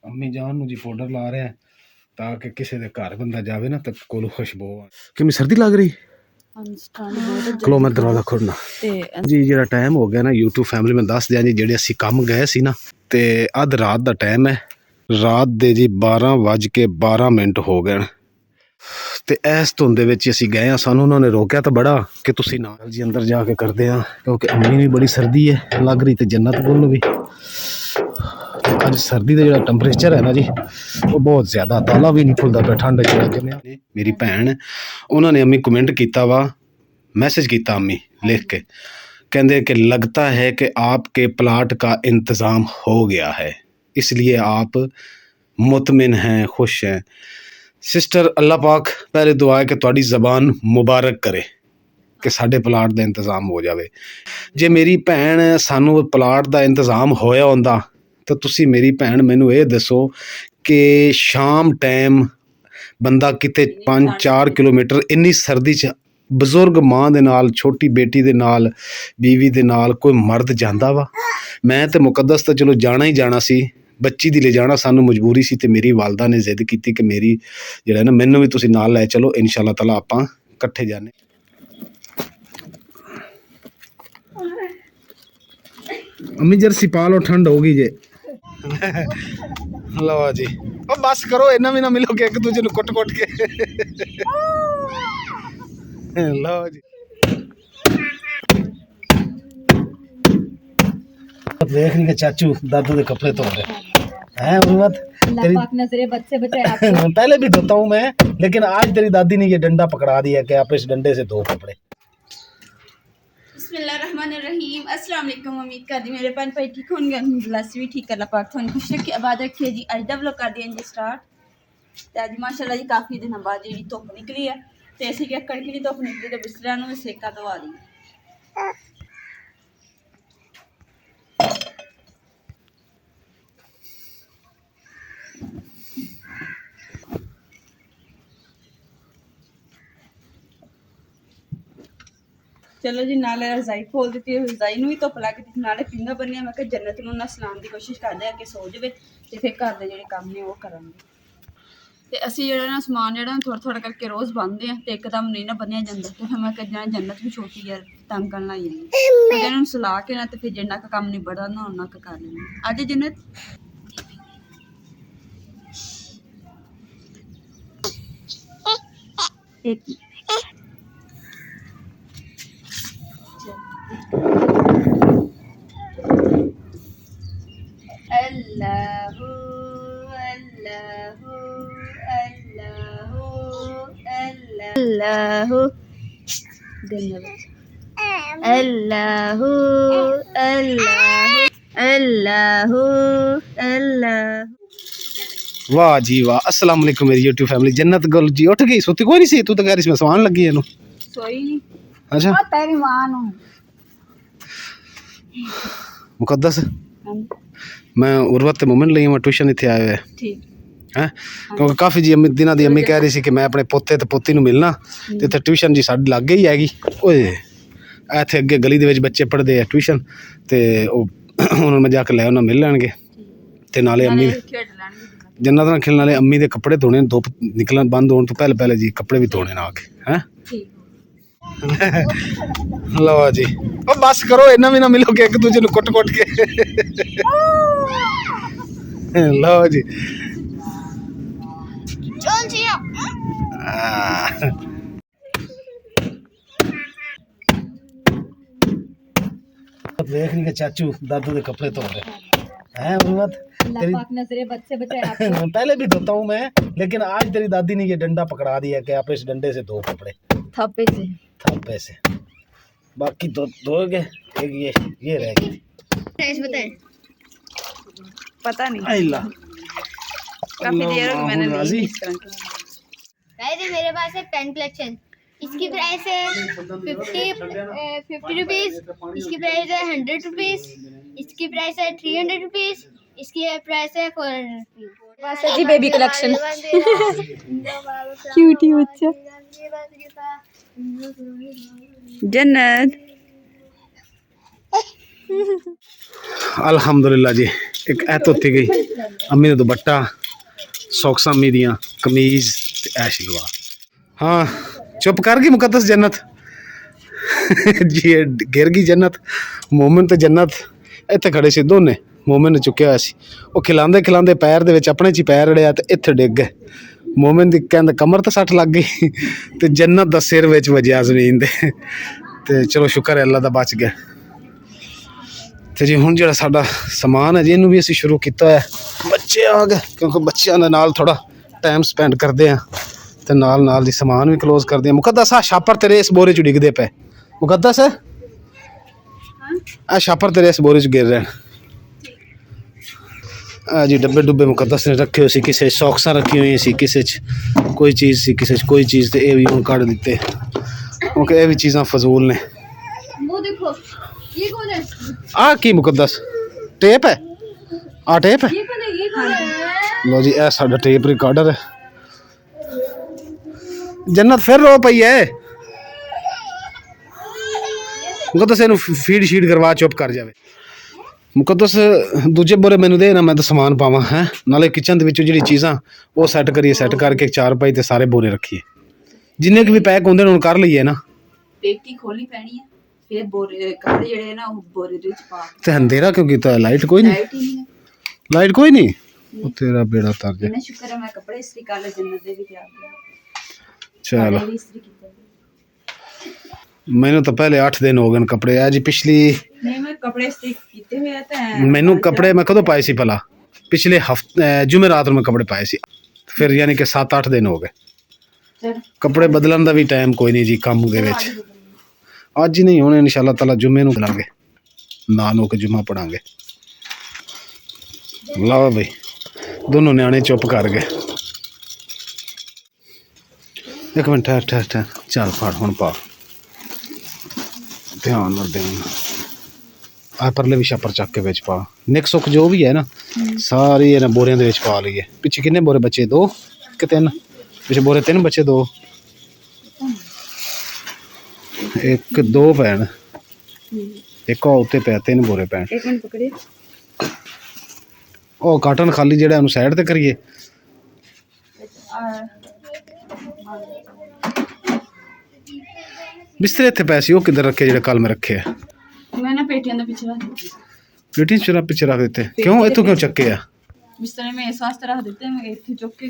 अम्मी जान जी पाउडर ला रहे हैं ताकि किसी के घर बंदा जावे ना तो कोलों खुशबू कि सर्दी लग रही चलो मैं दरवाजा खोलना जी जो टाइम हो गया ना यूट्यूब फैमिली में दस दिया जी जेडे असी कम गए सी ना ते अध रात का टाइम है रात दे जी 12:12 हो गए ਤੇ ਇਸ ਧੁੰਦ ਦੇ ਵਿੱਚ ਅਸੀਂ ਗਏ ਆ ਸਾਨੂੰ ਉਹਨਾਂ ਨੇ ਰੋਕਿਆ ਤਾਂ ਬੜਾ ਕਿ ਤੁਸੀਂ ਨਾਲ ਜੀ ਅੰਦਰ ਜਾ ਕੇ ਕਰਦੇ ਆ ਕਿਉਂਕਿ ਅੰਮੀ ਵੀ ਬੜੀ ਸਰਦੀ ਹੈ ਲੱਗ ਰਹੀ ਤੇ ਜੰਨਤ ਕੋਲ ਵੀ ਅੱਜ ਸਰਦੀ ਦਾ ਜਿਹੜਾ ਟੈਂਪਰੇਚਰ ਹੈ ਨਾ ਜੀ ਉਹ ਬਹੁਤ ਜ਼ਿਆਦਾ ਤਾਲਾ ਵੀ ਨਹੀਂ ਖੁੱਲਦਾ ਪਿਆ ਠੰਡ ਚ ਜਮਿਆ ਮੇਰੀ ਭੈਣ ਉਹਨਾਂ ਨੇ ਅੰਮੀ ਕਮੈਂਟ ਕੀਤਾ ਵਾ मैसेज किया अम्मी लिख के कहते कि लगता है कि आपके प्लाट का इंतज़ाम हो गया है इसलिए आप मुतमिन हैं खुश हैं सिस्टर अल्लाह पाक पहले दुआ है कि तुहाडी ज़बान मुबारक करे कि साडे प्लाट का इंतज़ाम हो जाए जे मेरी भैन सानू प्लाट का इंतज़ाम होया हुंदा तो तुसी मेरी भैन मैनू ये दसो कि शाम टाइम बंदा किते 5-4 किलोमीटर इन्नी सर्दी च बजुर्ग माँ दे नाल छोटी बेटी दे नाल बीवी दे नाल कोई मर्द जांदा वा मैं तो मुकद्दस तो चलो जाना ही जाना सी बच्ची दी ले जाना सानू मजबूरी सी ते मेरी वालदा ने जिद की कि मेरी जिहड़ा ना मैनू भी तुसीं नाल लै चलो इंशाअल्लाह ताला आपां इकट्ठे जाने अम्मी जर्सी पा लो ठंड होगी जे लो जी ओ बस करो इन्ना भी ना मिलो कि एक दूजे नूं कुट कुट के लो जी देख रही चाचू दादू के कपड़े धो रहे हैं बच्चे पहले भी धोता हूँ मैं लेकिन आज तेरी दादी ने ये डंडा पकड़ा दिया कि आप इस डंडे से धो कपड़े बिस्मिल्लाहिर्रहमानिर्रहीम अस्सलाम वालेकुम उम्मीद करदी मेरे भैन भाई ठीक होंगे अल्हम्दुलिल्लाह से भी ठीक अल्लाह पाक थोड़ी खुश रखे आबाद रखे जी अज दा व्लॉग कर दिया जी स्टार्ट ते अज माशाअल्लाह जी काफ़ी दिन बाद जी धुप निकली है तो असीं क्या कड़कड़ी धुप निकली तो बिस्तरियां नूं सेका दवा दी चलो जी नाले रजाई खोल दी रजाई नूं भी धुप लग गई नाले पिंगा बनिया मैं कहा जन्नत नूं ना सलाम की कोशिश करते हैं कि सो जाए तो फिर घर के जोड़े काम ने वो करांगे तो असी जो ना समान जो थोड़ा थोड़ा करके रोज़ बंदते हैं तो एकदम नहीं ना बनिया जाता तो फिर मैं कहना जन्नत भी छोटी है तंग करना लाई जाती इन्होंने सला के ना तो फिर जिन्ना का काम निबड़दा ना उन्ना का कर लेना अज जन्नत एक अल्लाहु अल्लाहु अल्लाहु अल्लाहु अल्लाहु अल्लाहु अल्लाहु अल्लाहु वाह जी वाह अस्सलाम वालेकुम मेरी यूट्यूब फैमिली जन्नत गुल जी उठ गई सोती कोई नहीं सी तू तो कह रही इसमें सवान लगी है नु सोई नहीं अच्छा तेरी मां नु मुकद्दस मैं उर्वत मोमिन ਲਈ मैं ट्यूशन ਇੱਥੇ ਆਇਆ ਹੈ ठीक है क्योंकि काफ़ी जी अम्मी दिनों दी अम्मी कह रही सी कि मैं अपने पोते ते पोती ਨੂੰ ਮਿਲਣਾ ਤੇ ਇੱਥੇ ट्यूशन जी ਸਾਡੇ ਲੱਗ ਗਈ ਹੈਗੀ ਓਏ ਇੱਥੇ ਅੱਗੇ ਗਲੀ ਦੇ ਵਿੱਚ ਬੱਚੇ ਪੜ੍ਹਦੇ ਆ ट्यूशन ਤੇ ਉਹ ਉਹਨਾਂ ਨੂੰ ਜਾ ਕੇ ਲੈ ਉਹਨਾਂ ਮਿਲ ਲੈਣਗੇ ਤੇ ਨਾਲੇ ਅੰਮੀ जन्नत नाल खेलने वाले अम्मी के कपड़े धोने धुप निकलन बंद होने तो पहले पहले जी कपड़े भी धोने ना आके हैं लो जी ओ बस करो इन्ना भी ना मिलो कि एक दूजे नूं कुट कुट के लो जी देख रही चाचू दादू के कपड़े धो रहे हैं उर्वत पहले भी धोता हूँ मैं लेकिन आज तेरी दादी ने ये डंडा पकड़ा दिया कि आप इस डंडे से धो कपड़े थापे से बाकी धोगे एक ये रह गई पता नहीं काफी देर हो गई मैंने नहीं इस तरह गाइस मेरे पास है पेन कलेक्शन इसकी प्राइस है 50 रुपीज इसकी प्राइस है 100 रुपीज इसकी प्राइस है 300 रुपीज इसकी प्राइस है 400 रुपीज जी बेबी कलेक्शन क्यूटी बच्चा जन्नत अल्हम्दुलिल्लाह जी एक ऐ धोती गई अम्मी का दुपट्टा सॉक्सां अम्मी दियां कमीज ते ऐ शलवार। हाँ चुप कर गई मुकद्दस जन्नत जी गिर गई जन्नत मोमिन ते जन्नत इत्थे खड़े सी दोने मोमिन ने चुक्या होया सी वो खिलांदे खिलांदे पैर दे विच अपने च ही पैर अड़िया ते इत्थे डिग गए मोमिन दी कहंदे कमर ते सट लग गई ते जन्नत दा सिर विच वजया जमीन दे ते चलो शुक्र है अल्लाह दा बच गया। तो जी हुण जिहड़ा साडा समान है जी इहनूं भी असीं शुरू कीता है बच्चे आ गए क्योंकि बच्चों दे नाल थोड़ा टाइम स्पेंड करते हैं तो नाल नाल दी समान भी क्लोज करते हैं। मुकद्दस आ छापर तेरे इस बोरे च डिगदे पे मुकद्दस है आ छापर तेरे इस बोरे च गिर रहे हैं। आ जी डब्बे डुब्बे मुकद्दस ने रखे हुए सी किसे सॉक्सां रखी हुई सी किसे च कोई चीज़ सी किसे च कोई चीज़ ते ये भी हुण कढ दित्ते क्योंकि ये भी चीज़ां फजूल ने। वो देखो ये कौन है? आ की मुकद्दस टेप है आ टेप है ये कौन है? लो जी ए साडा टेप रिकॉर्डर है। जन्नत फिर रो पई है मुकद्दस इहनूं फीड शीड करवा चुप कर जावे। मुकद्दस दूजे बोरे मैनू दे ना मैं तो समान पावां है नाले किचन दे विचों जिहड़ी चीज़ां वो सैट करिए सैट करके चार पाई ते सारे बोरे रखिए जिन्ने भी पैक होंदे ने हुण कर लईए ना पेटी खोलनी पैनी है फिर बोरे कपड़े जेड़े ना वो बोरे दे विच पा के ते अंधेरा क्यों कीता लाइट कोई नहीं लाइट ही नहीं है। लाइट कोई नहीं वो तेरा बेड़ा तर जाए। इन्हें शुक्र है मैं कपड़े इस्त्री कर ले जन्नत दे भी त्यार किया चलो भी इस्त्री कीता मैनू तो पहले 8 दिन हो गए कपड़े आ जी पिछली नहीं मैं कपड़े इस्त्री कीते हुए ते मैनू कपड़े मैं कदों पाए सी भला पिछले हफ्ते जुमेरात में कपड़े पाए सी फिर यानी कि 7-8 दिन हो गए चल कपड़े बदलन का भी टाइम कोई नहीं जी काम के विच अज ही नहीं होने इंशाअल्लाह ताला जुम्मे नूं करांगे ना नो के जुम्मा पढ़ांगे। लाओ भाई दोनों न्याणे चुप कर गए एक मिनट ठहर ठहर ठहर चल फड़ हुण पा ध्यान नाल ध्यान आ परले भी छापर चक के विच पा निक सुख जो भी है ना सारी इन्हां बोरियां दे विच पा लईए। पिछे किन्ने बोरे बचे 2 कि 3 पिछे बोरे 3 बचे 2 एक 2 पैन एक उत्ते पै 3 बोरे पैन एक मिनट पकड़िए ओ काटन खाली जेड़ा उन्हें साइड ते करिए बिस्तरे इत्थे पैसे वो किधर रखे जेड़े कल में रखे है मैं ना पेटियां दे पीछे रख दी पेटी च पीछे रख देते क्यों इतों क्यों चक्के है बिस्तरे में इस वास्ते रख देते मैं इत्थे चुक के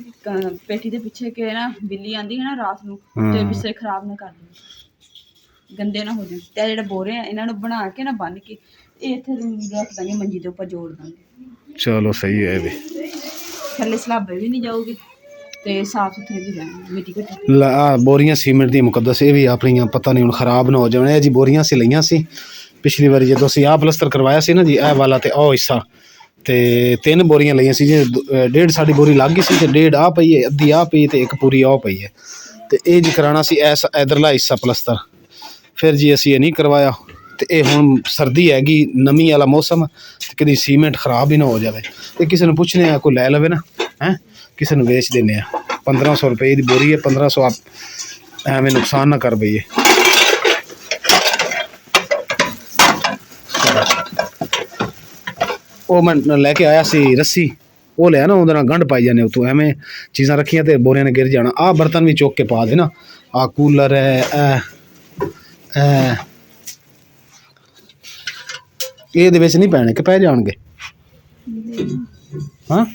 पेटी दे पीछे के ना बिल्ली आंदी है ना रात नूं ते बिस्तरे खराब ना कर दे गंदे ना हो जाए ते जेड़े बोरे हैं इन्हां नूं बना के ना बन के इत्थे रख दांगे मंजी दे ऊपर जोड़ दांगे। चलो सही है भी थल्ले सलाबे भी नहीं जाओगे ते साफ सुथरे भी रहने मिट्टी घट्टी ला बोरियां सीमेंट दी मुकद्दस ये भी अपनियां पता नहीं हुण खराब ना हो जाने जी बोरियां सी लईयां सी पिछली बारी जदों असीं आह प्लस्तर करवाया सी ना जी ए वाला ते ओ हिस्सा ते 3 बोरियां लईयां सी जी 1.5 साडी बोरी लग गई सी ते 1.5 आ पई है अद्धी आ पई ते एक पूरी आ पई है ते ये जी कराना सी ऐसा इधरला हिस्सा प्लस्तर फिर जी असीं ये नहीं करवाया ते ये हुण सर्दी हैगी नमी वाला मौसम ते कदी सीमेंट खराब ही ना हो जाए ते किसी ने पुछने आ कोई लै लवे ना हैं किसी ने बेच देने 1500 रुपये की बोरी है 1500 आप एवं नुकसान ना कर बइए। वो मैं लैके आया सी रस्सी वो लिया ना उहदे नाल गंढ पाई जाने उतों एवं चीज़ां रखियां ते बोरियां ने गिर जाना। आ बर्तन भी चुक के पा देना आ कूलर है ये नहीं पैने कि पै जाएंगे हाँ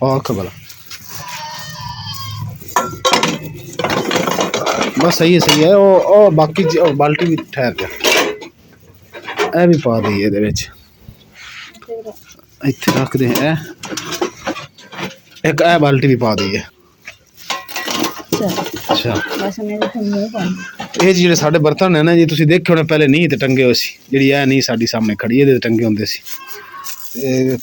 आख भला बस सही है ओ बाकी बाल्टी भी ठहर जा ए भी पा दी ये इत्थे रख दे एक ए बाल्टी भी पा दी है। अच्छा ये जिहड़े साडे बर्तन है ना जी तुसीं देखे होने पहले नहीं ते टंगे हुए सी जिहड़ी ए नहीं साडी सामने खड़ी है टंगे होंदे सी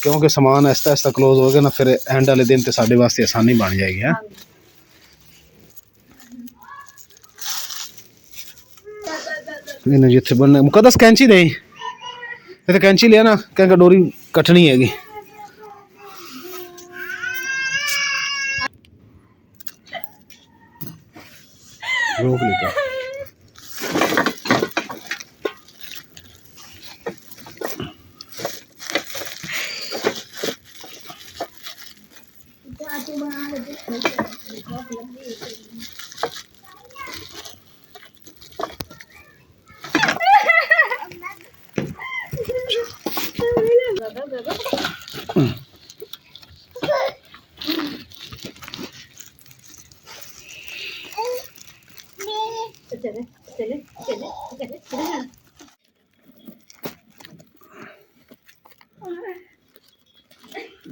क्योंकि समान आहिस्ता आहिस्ता क्लोज हो गया ना फिर एंड वाले दिन तो साढ़े वास्ते आसानी बन जाएगी है। इन्हें जिथे बनने मुकद्दस कैंची दे तो कैंची लिया ना क्या डोरी कटनी हैगी रोक लेता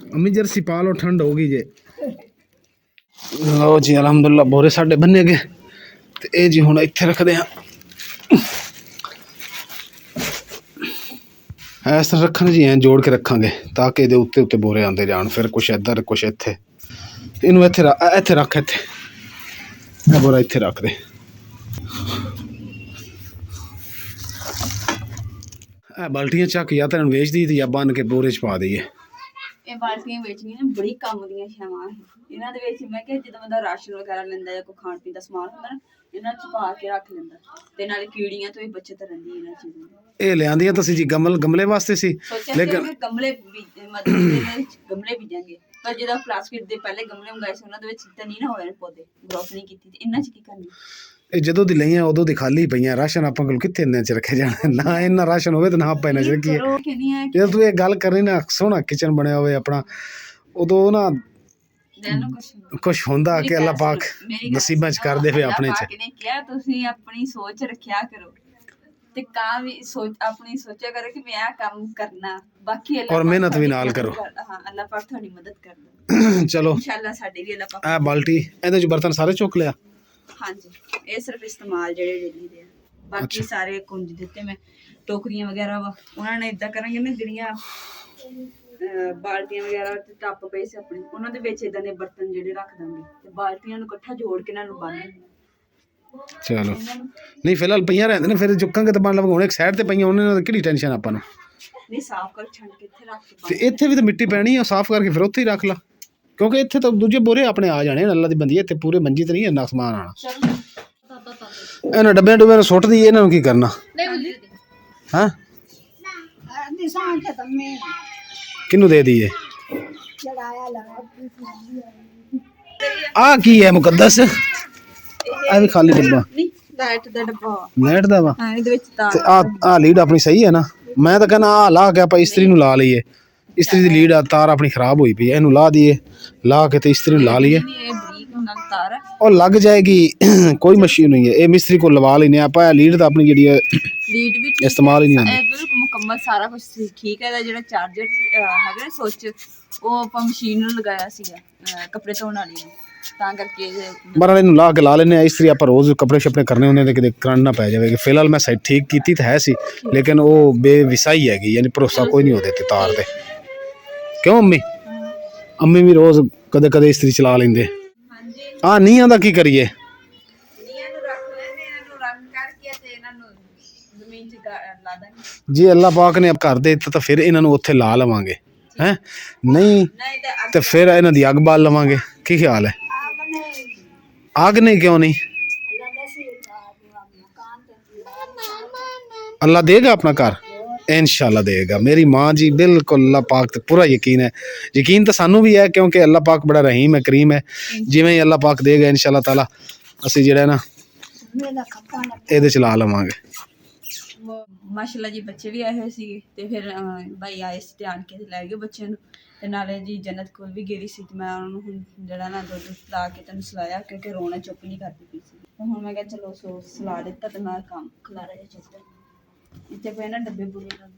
अम्मी जर्सी पा लो, ठंड होगी जे। लो जी अलहमदुल्ला बोरे साडे बन्ने गए ते ए जी हुण इत्थे रखदे हां। इस तरह रखन जी जोड़ के रखांगे ताकि इहदे उत्ते उत्ते बोरे आंदे जान, फिर कुछ इधर कुछ इत्थे। इनू इत्थे रख, इत्थे बोरा इत्थे रख दे। बाल्टियां चक या तो वेच दी या बन के बोरे च पा दईए। ਇਹ ਬਾਲਟੀਆਂ ਵੇਚਣੀਆਂ ਨੇ ਬੜੀ ਕੰਮ ਦੀਆਂ ਸ਼ਾਵਾਂ ਇਹਨਾਂ ਦੇ ਵਿੱਚ। ਮੈਂ ਕਿਹਾ ਜਦੋਂ ਬੰਦਾ ਰਾਸ਼ਨ ਵਗੈਰਾ ਲੈਂਦਾ ਜਾਂ ਕੋਈ ਖਾਣ ਪੀਣ ਦਾ ਸਮਾਨ ਹੁੰਦਾ ਨਾ, ਇਹਨਾਂ ਚ ਪਾ ਕੇ ਰੱਖ ਲੈਂਦਾ ਤੇ ਨਾਲੇ ਕੀੜੀਆਂ ਤੋਂ ਵੀ ਬਚਤ ਰਹਿੰਦੀ ਇਹਨਾਂ ਚੀਜ਼ਾਂ ਦੀ। ਇਹ ਲਿਆਂਦੀਆਂ ਤੁਸੀਂ ਜੀ ਗਮਲੇ ਵਾਸਤੇ ਸੀ, ਲੇਕਿਨ ਗਮਲੇ ਮਤਲਬ ਗਮਲੇ ਬੀਜਾਂਗੇ, ਪਰ ਜਦੋਂ ਪਲਾਸਟਿਕ ਦੇ ਪਹਿਲੇ ਗਮਲੇ ਮੰਗਾਏ ਸੀ ਉਹਨਾਂ ਦੇ ਵਿੱਚ ਤਾਂ ਨਹੀਂ ਨਾ ਹੋਏ ਪੌਦੇ, ਗਰੋਥ ਨਹੀਂ ਕੀਤੀ, ਤੇ ਇਹਨਾਂ ਚ ਕੀ ਕਰਨੀ। ਇਹ ਜਦੋਂ ਦੀ ਲਈਆਂ ਉਦੋਂ ਦੀ ਖਾਲੀ ਪਈਆਂ, ਰਾਸ਼ਨ ਆਪਾਂ ਕੋਲ ਕਿੱਥੇ ਇੰਨੇ ਚ ਰੱਖੇ ਜਾਣਾ, ਨਾ ਇੰਨਾ ਰਾਸ਼ਨ ਹੋਵੇ ਤੇ ਨਾ ਆਪਾਂ ਇਹਨਾਂ ਚ ਰੱਖੀਏ। ਜਦੋਂ ਤੂੰ ਇਹ ਗੱਲ ਕਰੀ ਨਾ, ਸੋਹਣਾ ਕਿਚਨ ਬਣਿਆ ਹੋਵੇ ਆਪਣਾ, ਉਦੋਂ ਨਾ ਕੁਛ ਹੁੰਦਾ ਕਿ ਅੱਲਾਹ ਪਾਕ ਨਸੀਬਾਂ ਚ ਕਰਦੇ ਹੋਏ ਆਪਣੇ ਚ। ਨੇ ਕਿਹਾ ਤੁਸੀਂ ਆਪਣੀ ਸੋਚ ਰੱਖਿਆ ਕਰੋ ਤੇ ਕਾਂ ਵੀ ਆਪਣੀ ਸੋਚਿਆ ਕਰੋ ਕਿ ਮੈਂ ਇਹ ਕੰਮ ਕਰਨਾ, ਬਾਕੀ ਅੱਲਾਹ ਔਰ ਮਿਹਨਤ ਵੀ ਨਾਲ ਕਰੋ। ਹਾਂ ਅੱਲਾਹ ਪਾਕ ਤੁਹਾਡੀ ਮਦਦ ਕਰਦਾ। ਚਲੋ ਇਨਸ਼ਾਅੱਲਾ ਸਾਡੀ ਵੀ ਅੱਲਾਹ ਪਾਕ। ਆ ਬਾਲਟੀ ਇਹਦੇ ਚ ਬਰਤਨ ਸਾਰੇ ਚੁੱਕ ਲਿਆ। ਹਾਂਜੀ ਇਹ ਸਿਰਫ ਇਸਤੇਮਾਲ ਜਿਹੜੇ ਡੇਲੀ ਦੇ ਆ, ਬਾਕੀ ਸਾਰੇ ਕੁੰਜ ਦਿੱਤੇ ਮੈਂ। ਟੋਕਰੀਆਂ ਵਗੈਰਾ ਵਾ ਉਹਨਾਂ ਨੇ ਇਦਾਂ ਕਰਾਂਗੇ ਨਾ, ਜਿਹੜੀਆਂ ਬਾਲਟੀਆਂ ਵਗੈਰਾ ਤੇ ਟੱਪ ਪਏ ਸੀ ਆਪਣੇ, ਉਹਨਾਂ ਦੇ ਵਿੱਚ ਇਦਾਂ ਦੇ ਬਰਤਨ ਜਿਹੜੇ ਰੱਖ ਦਾਂਗੇ ਤੇ ਬਾਲਟੀਆਂ ਨੂੰ ਇਕੱਠਾ ਜੋੜ ਕੇ ਇਹਨਾਂ ਨੂੰ ਬੰਨ। ਚਲੋ ਨਹੀਂ ਫਿਲਹਾਲ ਪਈਆਂ ਰਹਿੰਦੇ ਨੇ, ਫਿਰ ਚੁੱਕਾਂਗੇ ਤਾਂ ਬਣ ਲਵਾਂਗੇ। ਹੁਣ ਇੱਕ ਸਾਈਡ ਤੇ ਪਈਆਂ, ਉਹਨਾਂ ਨਾਲ ਕਿਹੜੀ ਟੈਨਸ਼ਨ ਆਪਾਂ ਨੂੰ। ਨਹੀਂ ਸਾਫ਼ ਕਰ ਛੱਡ ਕੇ ਇੱਥੇ ਰੱਖ ਕੇ। ਤੇ ਇੱਥੇ ਵੀ ਤਾਂ ਮਿੱਟੀ ਪੈਣੀ ਆ, ਸਾਫ਼ ਕਰਕੇ ਫਿਰ ਉੱਥੇ ਹੀ ਰੱਖ ਲਾ, ਕਿਉਂਕਿ ਇੱਥੇ ਤਾਂ ਦੂਜੇ ਬੋਰੇ ਆਪਣੇ ਆ ਜਾਣੇ। ਅੱਲਾ ਦੀ ਬੰਦੀ ਇੱਥੇ ਪੂਰੇ ਮੰਜੀ ਤੇ ਨਹੀਂ ਇੰਨਾ ਸਮਾਨ ਆਣਾ। ਇਹਨਾਂ ਡੱਬਿਆਂ ਡੁੱਬਿਆਂ ਨੂੰ ਸੁੱਟ ਦੀ, ਇਹਨਾਂ ਨੂੰ ਕੀ ਕਰਨਾ। ਹਾਂ ਕਿਹਨੂੰ ਦੇ ਦਈਏ। ਆ ਕੀ ਹੈ ਮੁਕੱਦਸ, ਆ ਵੀ ਖਾਲੀ ਡੱਬਾ। ਨਹੀਂ ਲਾਈਟ ਦਾ ਡੱਬਾ, ਲਾਈਟ ਦਾ ਵਾ। ਹਾਂ ਇਹਦੇ ਵਿੱਚ ਤਾਰ। ਤੇ ਆ ਲੀਡ ਆਪਣੀ ਸਹੀ ਹੈ ਨਾ। ਮੈਂ ਤਾਂ ਕਹਿੰਦਾ ਆ ਲਾ ਕੇ ਆਪਾਂ ਇਸਤਰੀ ਨੂੰ ਲਾ ਲਈਏ। ਇਸਤਰੀ ਦੀ ਲੀਡ ਆ, ਤਾਰ ਆਪਣੀ ਖਰਾਬ ਹੋਈ ਪਈ ਹੈ, ਇਹਨੂੰ ਲਾ ਦਈਏ, ਲਾ ਕੇ ਤੇ ਇਸਤਰੀ ਨੂੰ ਲਾ ਲਈਏ। ਇਹ ਬਰੀਕ ਨਾਲ ਤਾਰ ਹੈ, ਉਹ ਲੱਗ ਜਾਏਗੀ, ਕੋਈ ਮਸ਼ੀਨ ਨਹੀਂ ਹੈ। ਇਹ ਮਿਸਤਰੀ ਕੋਲ ਲਵਾ ਲੈਨੇ ਆਪਾਂ। ਲੀਡ ਤਾਂ ਆਪਣੀ ਜਿਹੜੀ ਹੈ ਲੀਡ ਵੀ ਇਸਤੇਮਾਲ ਹੀ ਨਹੀਂ ਆਉਂਦੀ। ਇਹ ਬਿਲਕੁਲ ਮੁਕੰਮਲ ਸਾਰਾ ਕੁਝ ਠੀਕ ਹੈ। ਇਹਦਾ ਜਿਹੜਾ ਚਾਰਜਰ ਹੈਗਾ ਨਾ ਸੁੱਚ, ਉਹ ਆਪਾਂ ਮਸ਼ੀਨ ਨੂੰ ਲਗਾਇਆ ਸੀਗਾ ਕੱਪੜੇ ਧੋਣ ਵਾਲੀ ਨੂੰ, ਤਾਂ ਕਰਕੇ ਬਾਰਾਂ ਇਹਨੂੰ ਲਾ ਕੇ ਲਾ ਲੈਨੇ ਆ। ਇਸਤਰੀ ਆਪਾਂ ਰੋਜ਼ ਕੱਪੜੇ ਛੱਪੜੇ ਕਰਨੇ ਹੁੰਦੇ ਤੇ ਕਿਤੇ ਕਰੰਟ ਨਾ ਪੈ ਜਾਵੇ। ਫਿਲਹਾਲ ਮੈਂ ਸਾਈਡ ਠੀਕ ਕੀਤੀ ਤਾਂ ਹੈ ਸੀ, ਲੇਕਿਨ ਉਹ ਬੇਵਿਸਾਈ ਹੈਗੀ, ਯਾਨੀ ਭਰੋਸਾ ਕੋਈ ਨਹੀਂ ਉਹਦੇ ਤੇ ਤਾਰ ਤੇ। ਕਿਉਂ ਅੰਮੀ ਵੀ ਰੋਜ਼ ਕਦੇ ਕਦੇ ਇਸਤਰੀ ਚਲਾ ਲੈਂਦੇ। ਆ ਨੀਹਾਂ ਦਾ ਕੀ ਕਰੀਏ। ਜੇ ਅੱਲਾਹ ਪਾਕ ਨੇ ਕਰ ਦੇ ਤਾਂ ਫਿਰ ਇਹਨਾਂ ਨੂੰ ਉੱਥੇ ਲਾ ਲਵਾਂਗੇ, ਹੈ ਨਹੀਂ ਤੇ ਫਿਰ ਇਹਨਾਂ ਦੀ ਅੱਗ ਬਾਲ ਲਵਾਂਗੇ। ਕੀ ਖਿਆਲ ਹੈ। ਅੱਗ ਨਹੀਂ ਕਿਉਂ ਨਹੀਂ, ਅੱਲਾਹ ਦੇਗਾ ਆਪਣਾ ਘਰ, इंशाल्लाह देगा। मेरी माँ जी बिल्कुल अल्लाह पाक ते पूरा यकीन है। यकीन तो सानू भी है क्योंकि अल्लाह पाक बड़ा रहीम है, करीम है। जिवें ही अल्लाह पाक देगा इंशाल्लाह ताला असीं जिहड़ा ना ਇਹਦੇ ਚ ਲਾ ਲਵਾਂਗੇ। ਮਾਸ਼ਾਅੱਲਾ ਜੀ ਬੱਚੇ ਵੀ ਆਏ ਹੋਏ ਸੀਗੇ ਤੇ ਫਿਰ ਭਾਈ ਆਏ ਸੀ ਧਿਆਨ ਕੇ ਲੈ ਗਏ ਬੱਚਿਆਂ ਨੂੰ, ਤੇ ਨਾਲੇ ਜੀ ਜੰਨਤ ਕੋਲ ਵੀ ਗਈ ਸੀ ਤੇ ਮੈਂ ਉਹਨਾਂ ਨੂੰ ਹੁਣ ਜਿਹੜਾ ਨਾ ਦੁੱਧ ਲਾ ਕੇ ਤੈਨੂੰ ਸਲਾਇਆ, ਕਿਉਂਕਿ ਰੋਣਾ ਚੁੱਪ ਨਹੀਂ ਕਰਦੀ ਪਈ ਸੀ। ਹੁਣ ਮੈਂ ਕਿਹਾ ਚਲੋ ਸੋ ਸਲਾ ਦਿੱਤਾ ਤੇ ਮੈਂ ਕੰਮ ਖਲਾਰਾ ਜਿਹਾ ਚੁੱਕਦਾ। ਇੱਥੇ ਪਏ ਨਾ ਡੱਬੇ ਬੁਰੇ ਨਾਲ।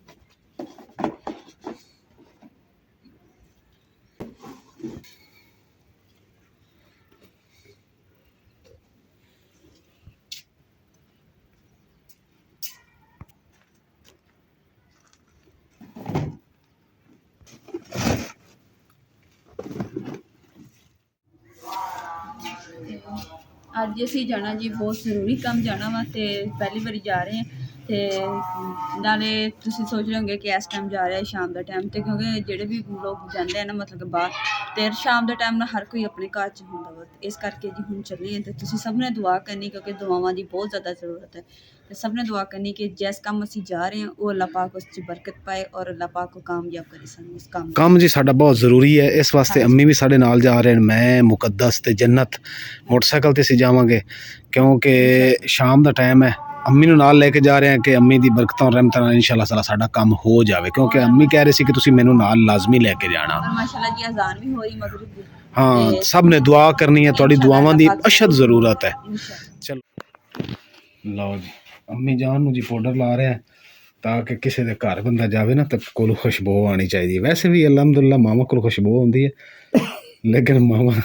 ਅੱਜ ਅਸੀਂ ਜਾਣਾ ਜੀ, ਬਹੁਤ ਜ਼ਰੂਰੀ ਕੰਮ ਜਾਣਾ ਵਾ ਤੇ ਪਹਿਲੀ ਵਾਰੀ ਜਾ ਰਹੇ ਹਾਂ ਤੇ ਨਾਲੇ ਤੁਸੀਂ ਸੋਚ ਰਹੇ ਹੋਗੇ ਕਿ ਇਸ ਟਾਈਮ ਜਾ ਰਿਹਾ ਸ਼ਾਮ ਦਾ ਟਾਈਮ, ਤੇ ਕਿਉਂਕਿ ਜਿਹੜੇ ਵੀ ਲੋਕ ਜਾਂਦੇ ਆ ਨਾ ਮਤਲਬ ਕਿ ਬਾਹਰ, ਤੇ ਸ਼ਾਮ ਦੇ ਟਾਈਮ ਨਾਲ ਹਰ ਕੋਈ ਆਪਣੇ ਘਰ 'ਚ ਹੁੰਦਾ ਵਾ, ਇਸ ਕਰਕੇ ਜੀ ਹੁਣ ਚੱਲੇ ਹਾਂ। ਤੇ ਤੁਸੀਂ ਸਭ ਨੇ ਦੁਆ ਕਰਨੀ, ਕਿਉਂਕਿ ਦੁਆਵਾਂ ਦੀ ਬਹੁਤ ਜ਼ਿਆਦਾ ਜ਼ਰੂਰਤ ਹੈ। ਤੇ ਸਭ ਨੇ ਦੁਆ ਕਰਨੀ ਕਿ ਜਿਸ ਕੰਮ ਅਸੀਂ ਜਾ ਰਹੇ ਹਾਂ ਉਹ ਅੱਲਾਹ ਪਾਕ ਉਸ 'ਚ ਬਰਕਤ ਪਾਏ ਔਰ ਅੱਲਾਹ ਪਾਕ को ਕਾਮਯਾਬ ਕਰੇ ਸਾਨੂੰ ਉਸ ਕੰਮ ਜੀ ਸਾਡਾ ਬਹੁਤ ਜ਼ਰੂਰੀ ਹੈ। ਇਸ ਵਾਸਤੇ ਅੰਮੀ ਵੀ ਸਾਡੇ ਨਾਲ ਜਾ ਰਹੇ ਨੇ, ਮੈਂ ਮੁਕੱਦਸ ਤੇ ਜੰਨਤ ਮੋਟਰਸਾਈਕਲ ਤੇ ਅਸੀਂ ਜਾਵਾਂਗੇ, ਕਿਉਂਕਿ ਸ਼ਾਮ ਦਾ ਟਾਈਮ ਹੈ। ਅੰਮੀ ਨੂੰ ਨਾਲ ਲੈ ਕੇ ਜਾ ਰਹੇ ਹਾਂ ਕਿ ਅੰਮੀ ਦੀ ਬਰਕਤਾਂ ਔਰ ਰਹਿਮਤਾਂ ਨਾਲ ਇਨਸ਼ਾਅੱਲਾ ਤਾਲਾ ਸਾਡਾ ਕੰਮ ਹੋ ਜਾਵੇ, ਕਿਉਂਕਿ ਅੰਮੀ ਕਹਿ ਰਹੇ ਸੀ ਕਿ ਤੁਸੀਂ ਮੈਨੂੰ ਨਾਲ ਲਾਜ਼ਮੀ ਲੈ ਕੇ ਜਾਣਾ। ਔਰ ਮਾਸ਼ਾਅੱਲਾ ਜੀ ਅਜ਼ਾਨ ਵੀ ਹੋ ਰਹੀ ਮਗਰਿਬ ਦੀ। ਹਾਂ, ਸਭ ਨੇ ਦੁਆ ਕਰਨੀ ਹੈ, ਤੁਹਾਡੀ ਦੁਆਵਾਂ ਦੀ ਅਸ਼ਦ ਜ਼ਰੂਰਤ ਹੈ। ਚਲੋ ਲਓ ਜੀ, ਅੰਮੀ ਜਾਨ ਨੂੰ ਜੀ ਪਾਊਡਰ ਲਾ ਰਹੇ ਆ ਤਾਂ ਕਿ ਕਿਸੇ ਦੇ ਘਰ ਬੰਦਾ ਜਾਵੇ ਨਾ ਤਾਂ ਕੋਲੋਂ ਖੁਸ਼ਬੂ ਆਉਣੀ ਚਾਹੀਦੀ ਹੈ। ਵੈਸੇ ਵੀ ਅਲਹਮਦੁਲਿਲਾ ਮਾਵਾਂ ਕੋਲ ਖੁਸ਼ਬੂ ਆਉਂਦੀ ਹੈ, ਲੇਕਿਨ ਮਾਵਾਂ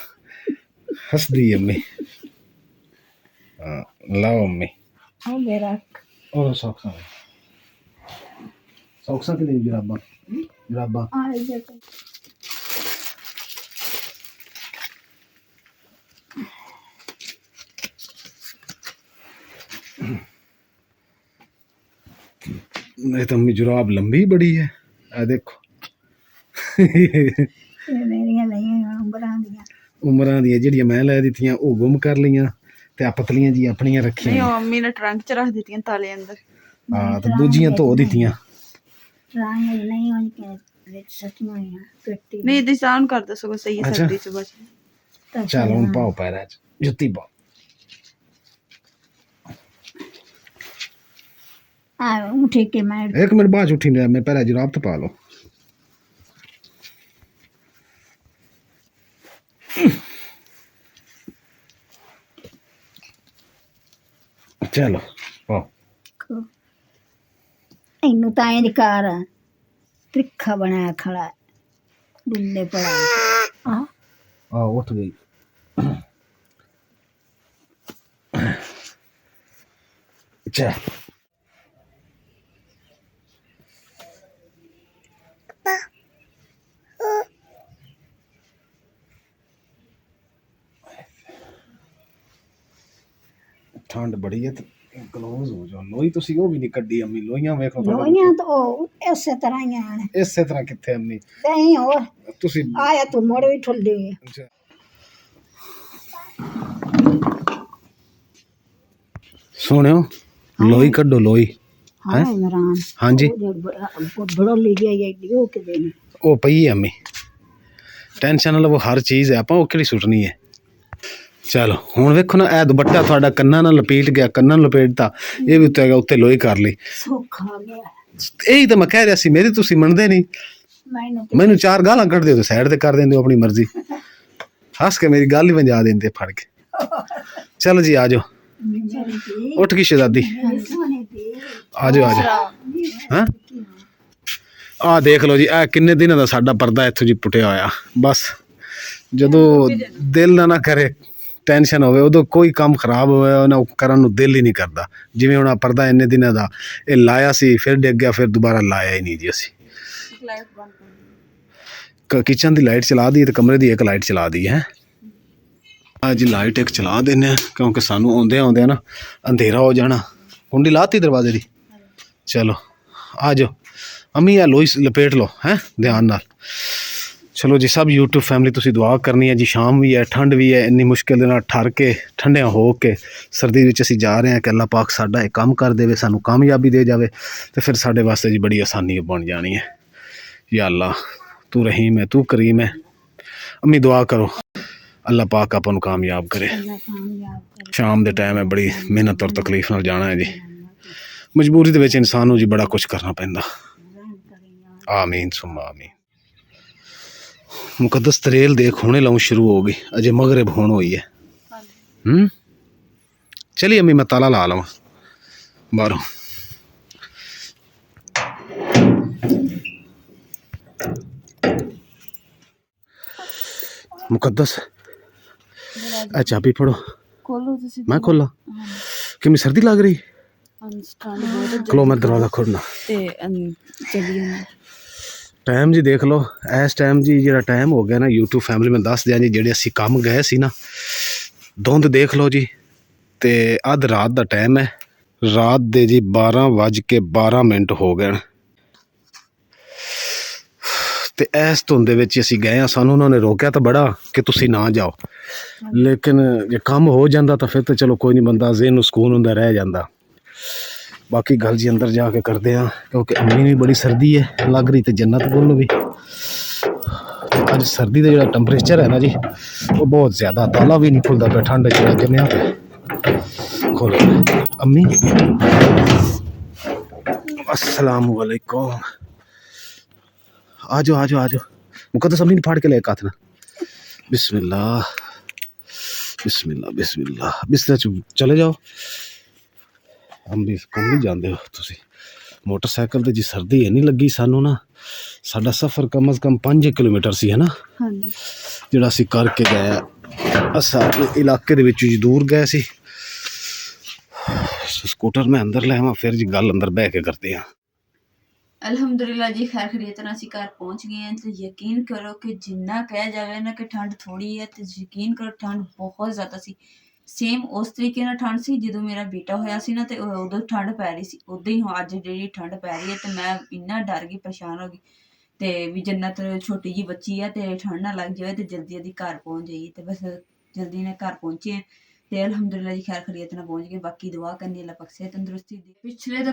ਹੱਸਦੀ ਹੈ ਅੰਮੀ। ਹਾਂ ਲਓ ਅੰਮੀ ਉਹ ਮੇਰਾ और सॉक्सा के लिए जराबा नहीं तो अम्मी जुराब लंबी बड़ी है, आ देखो उमरां दी जेहड़ियां मैं लै दित्तियां ਉਹ ਗੁੰਮ ਕਰ ਲਈਆਂ ਤੇ ਆ ਪਤਲੀਆਂ ਜੀ ਆਪਣੀਆਂ ਰੱਖੀਆਂ। ਨਹੀਂ, ਉਹ ਅੰਮੀ ਨੇ ਟਰੰਕ 'ਚ ਰੱਖ ਦਿੱਤੀਆਂ ਤਾਲੇ ਅੰਦਰ। ਹਾਂ ਤੇ ਦੂਜੀਆਂ ਧੋ ਦਿੱਤੀਆਂ। ਨਹੀਂ ਦਿਸਾਨ ਕਰ ਦੱਸੋ ਸਹੀ ਹੈ ਸਰਦੀ 'ਚ ਬਚ। ਚੱਲ ਹੁਣ ਪਾਓ ਪੈਰਾਂ 'ਚ ਜੁੱਤੀ ਪਾਓ। ठीक है, मैं एक मिनट बाद उठी मैं पहले जुराब तो पा लो। चलो पाओ। इनू तो ऐ कार त्रिखा बनाया खड़ा डुल्ले पड़ा। उठ गई। अच्छा ठंड बड़ी है, क्लोज हो जाओ। लोई तुसी वो भी नहीं कड्डी अम्मी, लोइयां वेखो लोइयां तो इस तरह ही आने इसे तरह किथे अम्मी नहीं और तुसी आया तू मोड़ भी ठुल्ली अच्छा सुनियो लोई कड्डो लोई। हाँ इमरान हाँ जी बड़ा ले गया ये दियो के देने ओ पई है अम्मी, टेंशन लो, वो हर चीज है, आपां ओ केड़ी सुटनी है। चलो हुण वेखो ना, ए दुपट्टा तुहाडा कन्नां नाल लपेट गया, कन्नां नाल लपेटता, ये भी उत्ते उत्ते लोई कर ली। सोखा गया यही तो मैं कह रहा सी, मेरी तुसी मनदे नहीं। मैनू चार गालां कढ दिओ ते साइड ते कर देंदे हो अपनी मर्जी, हस के मेरी गल ही वंजा देंदे फड़ के। चलो जी आ जाओ, उठ की शहजादी आ जाओ आ जाओ। हाँ आ देख लो जी, ए किन्ने दिनों दा साडा पर्दा इत्थों जी पुटिया होया। बस जदों दिल ना करे, टेंशन होवे, उदों कोई काम खराब होवे ना करन नूं दिल ही नहीं करदा। जिवें हुण पर्दा इन्ने दिनां दा ये लाया सी, फिर डिग गया, फिर दोबारा लाया ही नहीं जी असीं। किचन दी लाइट चला दी ते कमरे दी एक लाइट चला दी है। अज लाइट एक चला देने, क्योंकि सानू आउंदे आउंदे ना अंधेरा हो जाना। कुंडी लाती दरवाजे दी। चलो आ जाओ अम्मी, आ लोई लपेट लो हैं ध्यान नाल। चलो जी सब यूट्यूब फैमिली तुसी दुआ करनी है जी। शाम भी है, ठंड भी है, इन्नी मुश्किल दे नाल ठर के ठंडिया हो के सर्दी विच असीं जा रहे हैं कि अल्लाह पाक साडा एक काम कर देवे, सानू कामयाबी दे जावे, तो फिर साडे वास्ते जी बड़ी आसानी बन जानी है। या अल्लाह तू रहीम है, तू करीम है। अम्मी दुआ करो अल्लाह पाक आपां नूं कामयाब करे। शाम दे टाइम है, बड़ी मेहनत और तकलीफ नाल जाना है जी। मजबूरी दे विच इंसान नूं जी बड़ा कुछ करना पैंदा। आमीन सुम्मा आमीन। मुकद्दस तरेल देख होने लाऊं शुरू हो गई, अजे मगरिब होन होई है। चलिए अम्मी मैं ताला ला लवां बाहरों। मुकद्दस आ चाबी फड़ो। खोलो तुसी। मैं खोला कि मैं सर्दी लग रही। ठंड बहुत खलो मैं दरवाजा खोलना ते चलिए टाइम जी देख लो। इस टाइम जी जो टाइम हो गया ना, यूट्यूब फैमिली में दस दिया जी, जेडे असी काम गए सी ना, धुंध देख लो जी, ते अध रात का टाइम है ਰਾਤ ਦੇ ਜੀ 12:12 ਹੋ ਗਏ ਨੇ ਤੇ ਇਸ ਧੁੰਦ ਦੇ ਵਿੱਚ ਅਸੀਂ ਗਏ ਆ। ਸਾਨੂੰ ਉਹਨਾਂ ਨੇ ਰੋਕਿਆ ਤਾਂ ਬੜਾ ਕਿ ਤੁਸੀਂ ਨਾ ਜਾਓ, ਲੇਕਿਨ ਜੇ ਕੰਮ ਹੋ ਜਾਂਦਾ ਤਾਂ ਫਿਰ ਤਾਂ ਚਲੋ ਕੋਈ ਨਹੀਂ, ਬੰਦਾ ਜ਼ਿਹਨ ਨੂੰ ਸਕੂਨ ਹੁੰਦਾ, ਰਹਿ ਜਾਂਦਾ। ਬਾਕੀ ਗੱਲ ਜੀ ਅੰਦਰ ਜਾ ਕੇ ਕਰਦੇ ਆ, ਕਿਉਂਕਿ ਅੰਮੀ ਨੂੰ ਵੀ ਬੜੀ ਸਰਦੀ ਹੈ ਲੱਗ ਰਹੀ ਤੇ ਜੰਨਤ ਕੋਲ ਨੂੰ ਵੀ। ਅੱਜ ਸਰਦੀ ਦਾ ਜਿਹੜਾ ਟੈਂਪਰੇਚਰ ਹੈ ਨਾ ਜੀ, ਉਹ ਬਹੁਤ ਜ਼ਿਆਦਾ, ਤਾਲਾ ਵੀ ਨਹੀਂ ਖੁੱਲਦਾ ਪਿਆ, ਠੰਡ ਚ ਜੰਮਿਆ ਪਿਆ। ਖੋਲੋ ਅੰਮੀ। अस्सलाम वालेकुम। आ जाओ आ जाओ आ जाओ। मुकद्दस अम्मी ने फाड़ के ले एक हाथ ना। बिस्मिल्लाह बिस्मिल्लाह बिस्मिल्लाह बिस्मिल्लाह। चले जाओ। अम्मी कम नहीं जाते हो तुसी। मोटरसाइकिल ते जी सर्दी है नहीं लगी सानू ना। साडा सफ़र कम अज़ कम 5 किलोमीटर सी है ना। हाँ जी। जिहड़ा असीं करके गए असां अपने इलाके दे विच दूर गए सी। स्कूटर में अंदर ले आवां, फिर जी गल अंदर बह के करते हैं। ਅਲਹਮਦੁਲਿਲਾ ਜੀ, ਖੈਰ ਖੈਰੀਅਤ ਨਾਲ ਅਸੀਂ ਘਰ ਪਹੁੰਚ ਗਏ ਹਾਂ ਤੇ ਯਕੀਨ ਕਰੋ ਕਿ ਜਿੰਨਾ ਕਹਿ ਜਾਵੇ ਨਾ ਕਿ ਠੰਡ ਥੋੜੀ ਹੈ, ਤੇ ਯਕੀਨ ਕਰੋ ਠੰਡ ਬਹੁਤ ਜ਼ਿਆਦਾ ਸੀ। ਸੇਮ ਉਸ ਤਰੀਕੇ ਨਾਲ ਠੰਡ ਸੀ ਜਦੋਂ ਮੇਰਾ ਬੇਟਾ ਹੋਇਆ ਸੀ ਨਾ, ਤੇ ਉਦੋਂ ਠੰਡ ਪੈ ਰਹੀ ਸੀ, ਉਦਾਂ ਹੀ ਅੱਜ ਜਿਹੜੀ ਠੰਡ ਪੈ ਰਹੀ ਹੈ। ਤੇ ਮੈਂ ਇੰਨਾ ਡਰ ਗਈ, ਪਰੇਸ਼ਾਨ ਹੋ ਗਈ ਤੇ ਵੀ ਜੰਨਤ ਛੋਟੀ ਜੀ ਬੱਚੀ ਆ ਤੇ ਠੰਡ ਨਾ ਲੱਗ ਜਾਵੇ ਤੇ ਜਲਦੀ ਜਲਦੀ ਘਰ ਪਹੁੰਚ ਜਾਈਏ। ਤੇ ਬਸ ਜਲਦੀ ਨਾਲ ਘਰ ਪਹੁੰਚੇ ਤੇ ਅਲਹਮਦੁਲਿਲਾ ਜੀ ਖੈਰ ਖੈਰੀਅਤ ਨਾਲ ਪਹੁੰਚ ਗਏ। ਬਾਕੀ ਦੁਆ ਕਰਨੀ ਅੱਲਾਹ ਪਾਕ ਸੇ ਤੰਦਰੁਸਤੀ ਦੀ।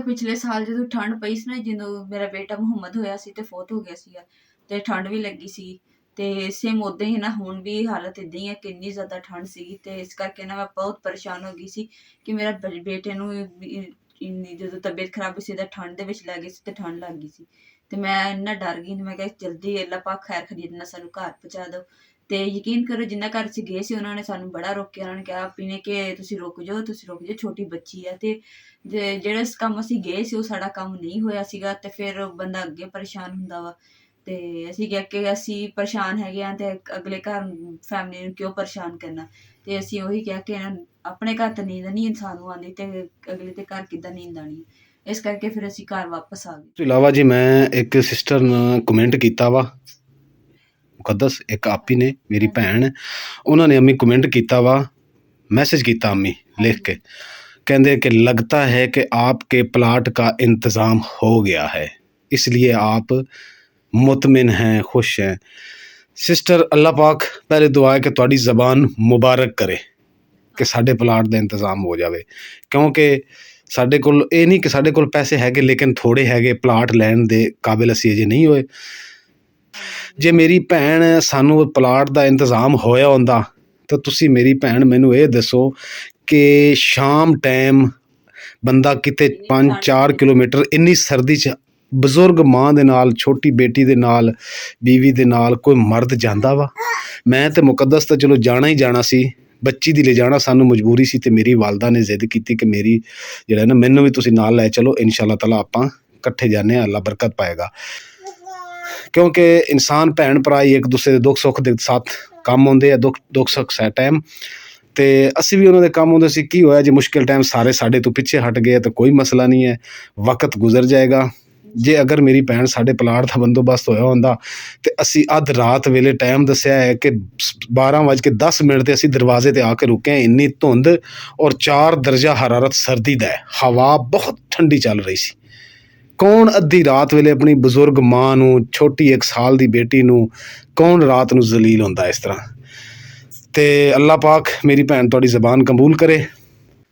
ਪਿਛਲੇ ਸਾਲ ਜਦੋਂ ਠੰਡ ਪਈ ਸੀ ਨਾ, ਜਦੋਂ ਮੇਰਾ ਬੇਟਾ ਮੁਹੰਮਦ ਹੋਇਆ ਸੀ ਤੇ ਫੌਤ ਹੋ ਗਿਆ ਸੀਗਾ, ਤੇ ਠੰਡ ਵੀ ਲੱਗੀ ਸੀ, ਤੇ ਸੇਮ ਉਦਾਂ ਹੀ ਨਾ ਹੁਣ ਵੀ ਹਾਲਤ ਇਦਾਂ ਹੀ ਹੈ ਕਿ ਇੰਨੀ ਜ਼ਿਆਦਾ ਠੰਡ ਸੀਗੀ। ਤੇ ਇਸ ਕਰਕੇ ਨਾ ਮੈਂ ਬਹੁਤ ਪਰੇਸ਼ਾਨ ਹੋ ਗਈ ਸੀ ਕਿ ਮੇਰਾ ਬੇਟੇ ਨੂੰ ਇੰਨੀ ਜਦੋਂ ਤਬੀਅਤ ਖਰਾਬ ਸੀ ਤਾਂ ਠੰਡ ਦੇ ਵਿੱਚ ਲੱਗ ਗਈ ਸੀ ਤੇ ਠੰਡ ਲੱਗ ਗਈ ਸੀ। ਤੇ ਮੈਂ ਇੰਨਾ ਡਰ ਗਈ, ਮੈਂ ਕਿਹਾ ਜਲਦੀ ਅੱਲਾਹ ਪਾਕ ਖੈਰ ਖੈਰੀਅਤ ਨਾਲ ਸਾਨੂੰ ਘਰ ਪਹੁੰਚਾ ਦਿਓ। ਤੇ ਯਕੀਨ ਕਰੋ ਜਿੰਨਾ ਘਰ ਅਸੀਂ ਗਏ ਸੀ ਉਹਨਾਂ ਨੇ ਸਾਨੂੰ ਬੜਾ ਰੋਕਿਆ। ਉਹਨਾਂ ਨੇ ਕਿਹਾ ਪੀਣੇ ਕਿ ਤੁਸੀਂ ਰੁਕ ਜਾਓ, ਛੋਟੀ ਬੱਚੀ ਆ। ਤੇ ਜਿਹੜਾ ਕੰਮ ਅਸੀਂ ਗਏ ਸੀ ਉਹ ਸਾਡਾ ਕੰਮ ਨਹੀਂ ਹੋਇਆ ਸੀਗਾ, ਤੇ ਫਿਰ ਬੰਦਾ ਅੱਗੇ ਪਰੇਸ਼ਾਨ ਹੁੰਦਾ ਵਾ। ਤੇ ਅਸੀਂ ਕਿਹਾ ਕਿ ਅਸੀਂ ਪਰੇਸ਼ਾਨ ਹੈਗੇ ਆ ਤੇ ਅਗਲੇ ਘਰ ਫੈਮਿਲੀ ਨੂੰ ਕਿਉਂ ਪਰੇਸ਼ਾਨ ਕਰਨਾ। ਤੇ ਅਸੀਂ ਉਹੀ ਕਿਹਾ ਕਿ ਆਪਣੇ ਘਰ ਤਾਂ ਨੀਂਦ ਨਹੀਂ ਇਨਸਾਨ ਨੂੰ ਆਉਂਦੀ, ਤੇ ਅਗਲੇ ਦੇ ਘਰ ਕਿੱਦਾਂ ਨੀਂਦ ਆਣੀ। ਇਸ ਕਰਕੇ ਫਿਰ ਅਸੀਂ ਘਰ ਵਾਪਸ ਆ ਗਏ। ਇਸ ਤੋਂ ਇਲਾਵਾ ਜੀ ਮੈਂ ਇੱਕ ਸਿਸਟਰ ਨੇ ਕਮੈਂਟ ਕੀਤਾ ਵਾ, मुकद्दस एक आपी ने मेरी भैन, उन्होंने अम्मी कमेंट किया वा, मैसेज किया अम्मी लिख के, कहते कि लगता है कि आपके प्लाट का इंतज़ाम हो गया है, इसलिए आप मुतमिन हैं, खुश हैं। सिस्टर अल्लाह पाक पहले दुआ है कि तुहाडी ज़बान मुबारक करे कि साडे प्लाट का इंतज़ाम हो जाए, क्योंकि साडे कोल ये नहीं कि साडे कोल पैसे हैगे लेकिन थोड़े हैगे, प्लाट लैण दे काबिल असीं अजे नहीं होए। जे मेरी भैन सानू प्लाट का इंतज़ाम होया होंदा तो तुसी मेरी भैन मैनू ये दसो कि शाम टाइम बंदा किते 5-4 किलोमीटर इन्नी सर्दी च बजुर्ग माँ दे नाल, छोटी बेटी दे नाल, बीवी दे नाल कोई मर्द जांदा वा। मैं तो मुकद्दस तो चलो जाना ही जाना सी, बच्ची दी ले जाना सानू मजबूरी सी, ते मेरी वालदा ने जिद की कि मेरी जिहड़ा ना मैनू भी तुसी नाल लै चलो, इंशाअल्लाह ताला आपां इकट्ठे जाने, अल्लाह बरकत पाएगा। क्योंकि इंसान भैन भरा ही एक दूसरे के दुख सुख के साथ काम आते हैं, दुख सुख सै टाइम तो असी भी उन्होंने काम आते सी। की होया जी मुश्किल टाइम सारे साढ़े तो पिछे हट गए तो कोई मसला नहीं है, वक्त गुजर जाएगा। जे अगर मेरी भैन साढ़े प्लाट का बंदोबस्त होया होंदा तो असी अध रात वेले टाइम दस्या है कि 12:10 ते असी दरवाजे ते आके रुके हैं। इन्नी धुंध और 4 दर्जा हरारत सर्दी दा है, हवा बहुत ठंडी चल रही सी। कौन अद्धी रात वेले अपनी बजुर्ग माँ नू, छोटी 1 साल की बेटी नू कौन रात नू जलील होंदा इस तरह। ते अल्लाह पाक मेरी भैन तुहाडी ज़बान कबूल करे।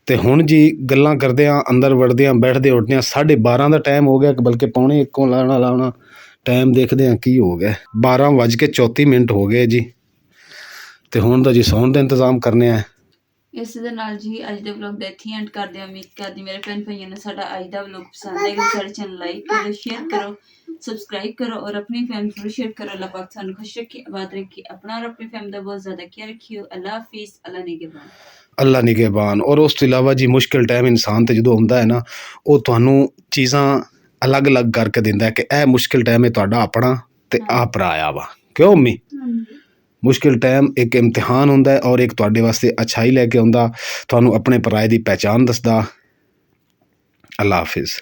ते हुण जी गल्लां करदे आ, अंदर वड़दे आ, बैठदे उठदे आ, 12:30 का टाइम हो गया, बल्कि 12:45 लाना टाइम देखदे आ की हो गया, 12:34 हो गए जी। ते हुण तां जी सौण दा इंतज़ाम करने आ। ਇਸ ਦੇ ਨਾਲ ਜੀ ਅੱਜ ਦੇ ਵਲੌਗ ਦਾ ਇੱਥੇ ਐਂਡ ਕਰਦੇ ਹਾਂ। ਉਮੀਦ ਕਰਦੀ ਮੇਰੇ ਭੈਣ ਭਾਈਆਂ ਨੂੰ ਸਾਡਾ ਅੱਜ ਦਾ ਵਲੌਗ ਪਸੰਦ ਆਏਗਾ। ਸਾਡੇ ਚੈਨਲ ਲਾਈਕ ਕਰੋ, ਸ਼ੇਅਰ ਕਰੋ, ਸਬਸਕ੍ਰਾਈਬ ਕਰੋ और अपनी फैमिली को शेयर करो। अल्लाह पाक सानू खुश रखे, आबाद रखे, अपना और अपनी फैमिली का बहुत ज़्यादा ख्याल रखियो। अल्लाह हाफिज़, अल्लाह निगहबान। अल्लाह निगहबान। और उस तो इलावा जी मुश्किल टाइम इंसान तो जो आंदा है ना, वो तुहानू चीज़ां अलग अलग करके दिंदा है कि यह मुश्किल टाइम है तुहाडा अपना ते आ पराया वा। क्यों अम्मी? मुश्किल टाइम एक इम्तिहान होंदा है और एक तुहाडे वास्ते अच्छाई लैके आउंदा, तुहानू अपने पराए की पहचान दसदा। अल्लाह हाफिज़।